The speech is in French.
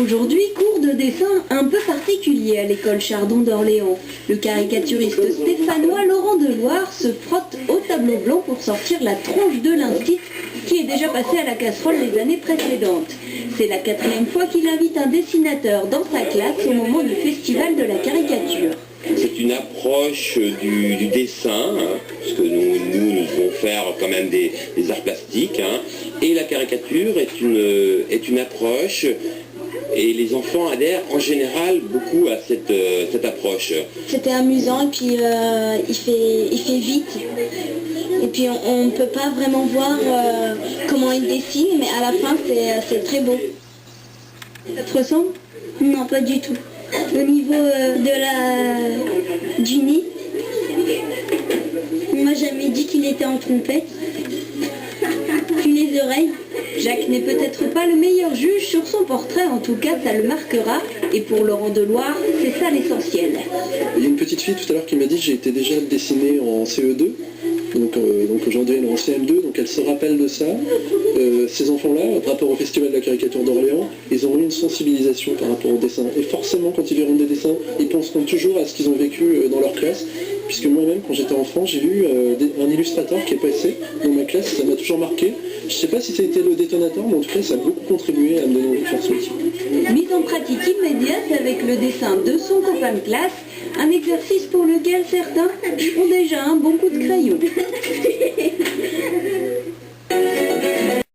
Aujourd'hui, cours de dessin un peu particulier à l'école Chardon d'Orléans. Le caricaturiste stéphanois Laurent Deloire se frotte au tableau blanc pour sortir la tronche de l'instit qui est déjà passé à la casserole les années précédentes. C'est la 4e fois qu'il invite un dessinateur dans sa classe au moment du festival de la caricature. C'est une approche du dessin, hein, parce que nous devons faire quand même des arts plastiques, hein, et la caricature est une approche, et les enfants adhèrent en général beaucoup à cette approche. C'était amusant et puis il fait vite. Et puis on ne peut pas vraiment voir comment il dessine, mais à la fin c'est très beau. Ça te ressemble? Non, pas du tout. Au niveau du nez, on m'a jamais dit qu'il était en trompette. Puis les oreilles. Jacques n'est peut-être pas le meilleur juge sur son portrait, en tout cas ça le marquera, et pour Laurent Deloire, c'est ça l'essentiel. Il y a une petite fille tout à l'heure qui m'a dit que j'ai été déjà dessinée en CE2, donc aujourd'hui elle est en CM2, donc elle se rappelle de ça. Ces enfants-là, par rapport au Festival de la caricature d'Orléans, ils ont eu une sensibilisation par rapport au dessin, et forcément quand ils verront des dessins, ils penseront toujours à ce qu'ils ont vécu dans leur classe, puisque moi-même quand j'étais enfant, j'ai eu un illustrateur qui est passé dans ma classe, ça m'a toujours marqué. Je ne sais pas si ça a été le détonateur, mais en tout cas ça a beaucoup contribué à me donner envie de faire ce métier. Mise en pratique immédiate avec le dessin de son copain de classe, un exercice pour lequel certains ont déjà un bon coup de crayon.